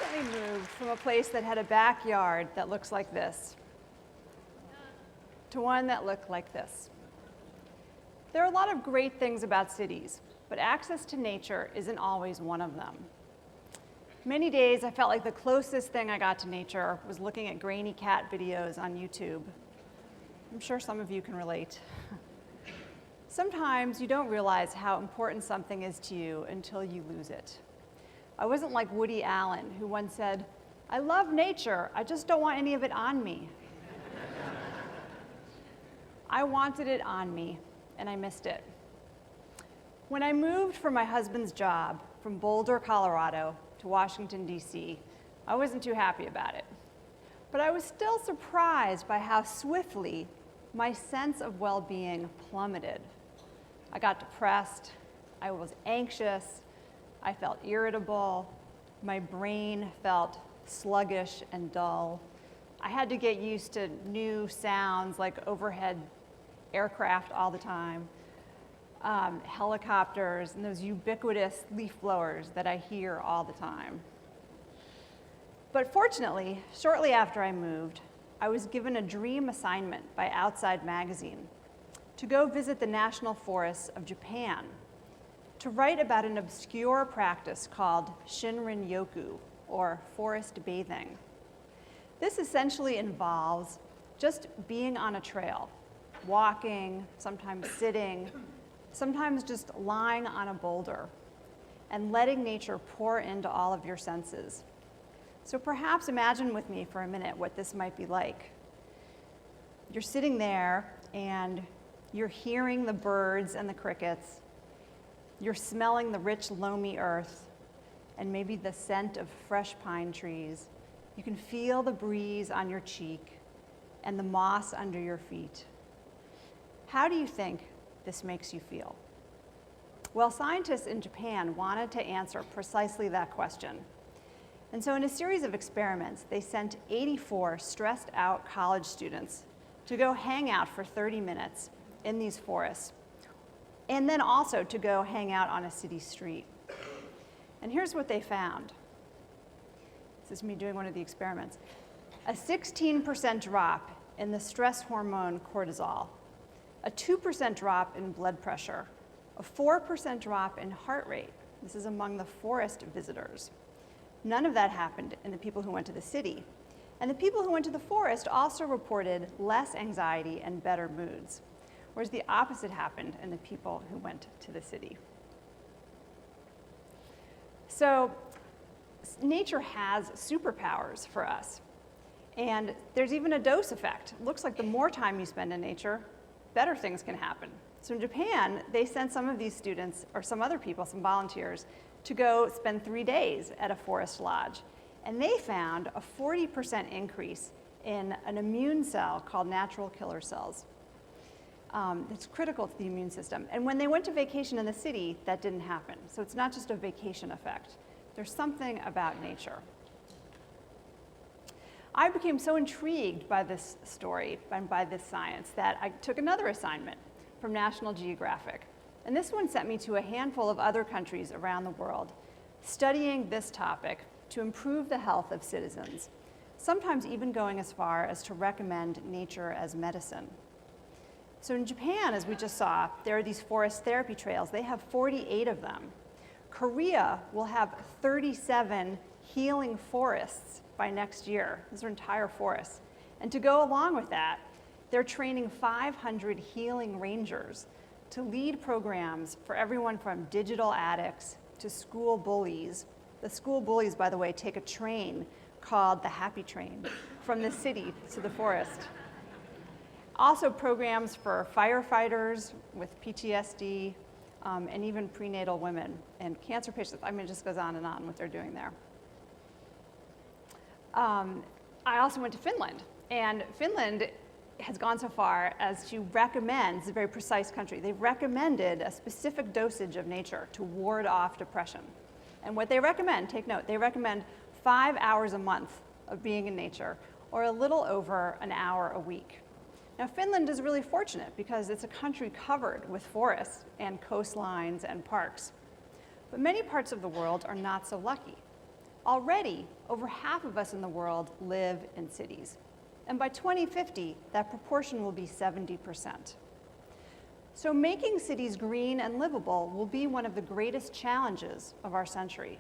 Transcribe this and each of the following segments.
recently moved from a place that had a backyard that looks like this to one that looked like this. There are a lot of great things about cities, but access to nature isn't always one of them. Many days I felt like the closest thing I got to nature was looking at grainy cat videos on YouTube. I'm sure some of you can relate. Sometimes you don't realize how important something is to you until you lose it. I wasn't like Woody Allen, who once said, "I love nature, I just don't want any of it on me." I wanted it on me, and I missed it. When I moved for my husband's job from Boulder, Colorado to Washington, D.C., I wasn't too happy about it. But I was still surprised by how swiftly my sense of well-being plummeted. I got depressed, I was anxious, I felt irritable, my brain felt sluggish and dull. I had to get used to new sounds like overhead aircraft all the time, helicopters, and those ubiquitous leaf blowers that I hear all the time. But fortunately, shortly after I moved, I was given a dream assignment by Outside Magazine to go visit the national forests of Japan, to write about an obscure practice called Shinrin-yoku, or forest bathing. This essentially involves just being on a trail, walking, sometimes sitting, sometimes just lying on a boulder, and letting nature pour into all of your senses. So perhaps imagine with me for a minute what this might be like. You're sitting there and you're hearing the birds and the crickets. You're smelling the rich, loamy earth and maybe the scent of fresh pine trees. You can feel the breeze on your cheek and the moss under your feet. How do you think this makes you feel? Well, scientists in Japan wanted to answer precisely that question. And so in a series of experiments, they sent 84 stressed out college students to go hang out for 30 minutes in these forests, and then also to go hang out on a city street. And here's what they found. This is me doing one of the experiments. A 16% drop in the stress hormone cortisol, a 2% drop in blood pressure, a 4% drop in heart rate. This is among the forest visitors. None of that happened in the people who went to the city. And the people who went to the forest also reported less anxiety and better moods, whereas the opposite happened in the people who went to the city. So nature has superpowers for us. And there's even a dose effect. It looks like the more time you spend in nature, better things can happen. So in Japan, they sent some of these students, or some other people, some volunteers, to go spend 3 days at a forest lodge. And they found a 40% increase in an immune cell called natural killer cells. It's critical to the immune system. And when they went to vacation in the city, that didn't happen. So it's not just a vacation effect. There's something about nature. I became so intrigued by this story and by this science that I took another assignment from National Geographic. And this one sent me to a handful of other countries around the world, studying this topic to improve the health of citizens, sometimes even going as far as to recommend nature as medicine. So in Japan, as we just saw, there are these forest therapy trails. They have 48 of them. Korea will have 37 healing forests by next year. These are entire forests. And to go along with that, they're training 500 healing rangers to lead programs for everyone from digital addicts to school bullies. The school bullies, by the way, take a train called the Happy Train from the city to the forest. Also programs for firefighters with PTSD, and even prenatal women and cancer patients. I mean, it just goes on and on what they're doing there. I also went to Finland, and Finland has gone so far as to recommend, it's a very precise country, they've recommended a specific dosage of nature to ward off depression. And what they recommend, take note, they recommend 5 hours a month of being in nature, or a little over an hour a week. Now, Finland is really fortunate because it's a country covered with forests and coastlines and parks. But many parts of the world are not so lucky. Already, over half of us in the world live in cities. And by 2050, that proportion will be 70%. So making cities green and livable will be one of the greatest challenges of our century.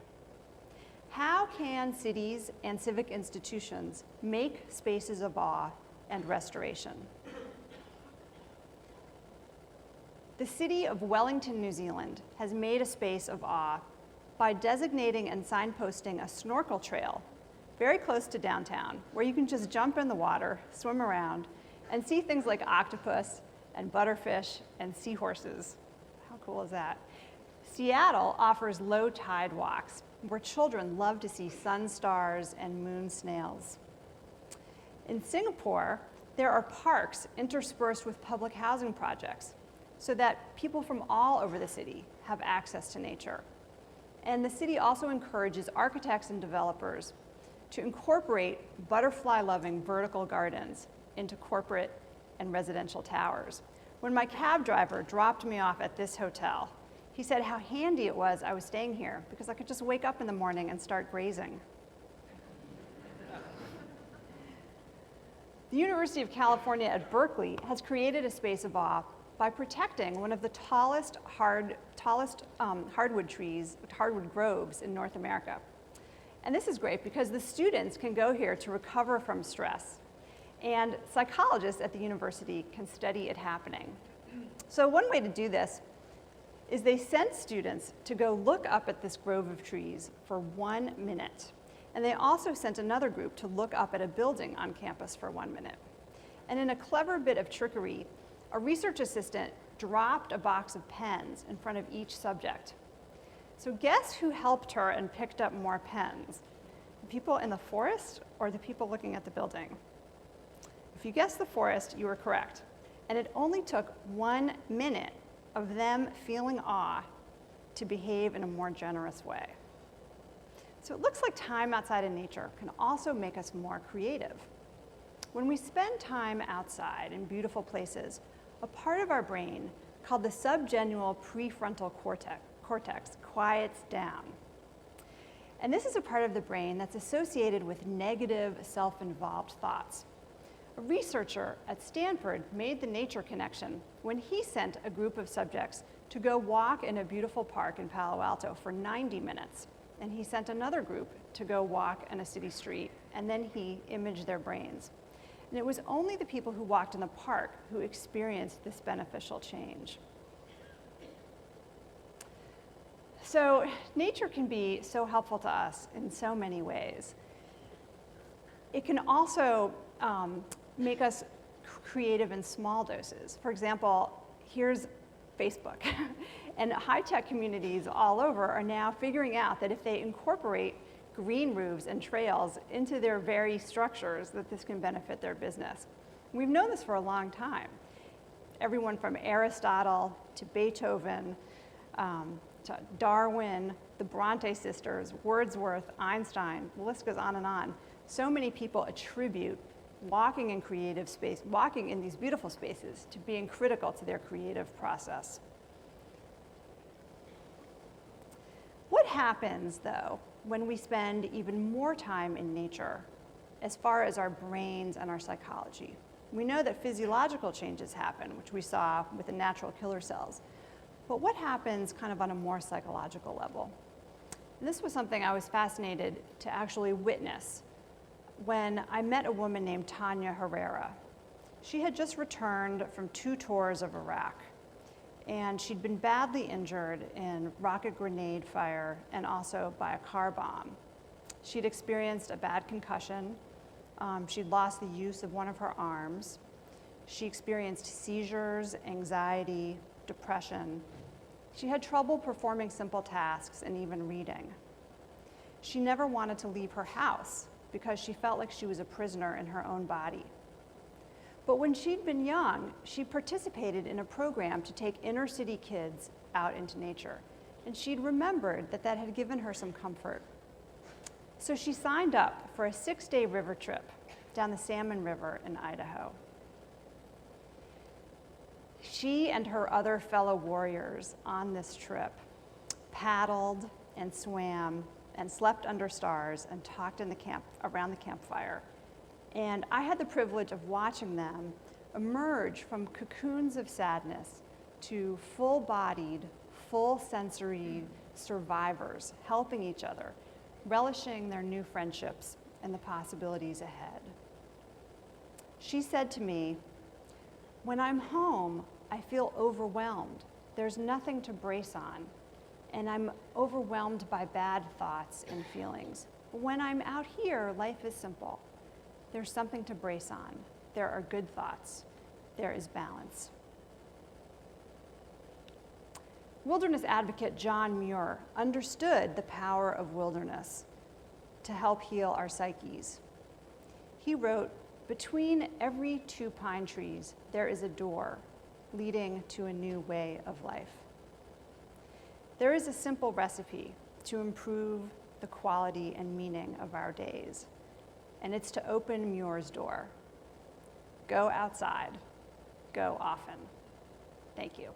How can cities and civic institutions make spaces of awe and restoration? The city of Wellington, New Zealand has made a space of awe by designating and signposting a snorkel trail very close to downtown, where you can just jump in the water, swim around, and see things like octopus and butterfish and seahorses. How cool is that? Seattle offers low tide walks, where children love to see sun stars and moon snails. In Singapore, there are parks interspersed with public housing projects so that people from all over the city have access to nature. And the city also encourages architects and developers to incorporate butterfly-loving vertical gardens into corporate and residential towers. When my cab driver dropped me off at this hotel, he said how handy it was I was staying here because I could just wake up in the morning and start grazing. The University of California at Berkeley has created a space of awe by protecting one of the tallest hardwood groves in North America. And this is great because the students can go here to recover from stress, and psychologists at the university can study it happening. So one way to do this is they sent students to go look up at this grove of trees for 1 minute. And they also sent another group to look up at a building on campus for 1 minute. And in a clever bit of trickery, a research assistant dropped a box of pens in front of each subject. So guess who helped her and picked up more pens? The people in the forest or the people looking at the building? If you guessed the forest, you were correct. And it only took 1 minute of them feeling awe to behave in a more generous way. So it looks like time outside in nature can also make us more creative. When we spend time outside in beautiful places, a part of our brain called the subgenual prefrontal cortex quiets down. And this is a part of the brain that's associated with negative, self-involved thoughts. A researcher at Stanford made the nature connection when he sent a group of subjects to go walk in a beautiful park in Palo Alto for 90 minutes. And he sent another group to go walk on a city street, and then he imaged their brains. And it was only the people who walked in the park who experienced this beneficial change. So nature can be so helpful to us in so many ways. It can also make us creative in small doses. For example, here's Facebook. And high-tech communities all over are now figuring out that if they incorporate green roofs and trails into their very structures, that this can benefit their business. We've known this for a long time. Everyone from Aristotle to Beethoven, to Darwin, the Bronte sisters, Wordsworth, Einstein, the list goes on and on. So many people attribute walking in creative space, walking in these beautiful spaces, to being critical to their creative process. What happens, though, when we spend even more time in nature as far as our brains and our psychology? We know that physiological changes happen, which we saw with the natural killer cells. But what happens kind of on a more psychological level? And this was something I was fascinated to actually witness when I met a woman named Tanya Herrera. She had just returned from 2 tours of Iraq, and she'd been badly injured in rocket grenade fire and also by a car bomb. She'd experienced a bad concussion. She'd lost the use of one of her arms. She experienced seizures, anxiety, depression. She had trouble performing simple tasks and even reading. She never wanted to leave her house because she felt like she was a prisoner in her own body. But when she'd been young, she participated in a program to take inner city kids out into nature. And she'd remembered that that had given her some comfort. So she signed up for a 6-day river trip down the Salmon River in Idaho. She and her other fellow warriors on this trip paddled and swam and slept under stars and talked around the campfire. And I had the privilege of watching them emerge from cocoons of sadness to full-bodied, full-sensory survivors, helping each other, relishing their new friendships and the possibilities ahead. She said to me, "When I'm home, I feel overwhelmed. There's nothing to brace on, and I'm overwhelmed by bad thoughts and feelings. But when I'm out here, life is simple. There's something to brace on. There are good thoughts. There is balance." Wilderness advocate John Muir understood the power of wilderness to help heal our psyches. He wrote, "Between every 2 pine trees, there is a door leading to a new way of life." There is a simple recipe to improve the quality and meaning of our days, and it's to open Muir's door. Go outside. Go often. Thank you.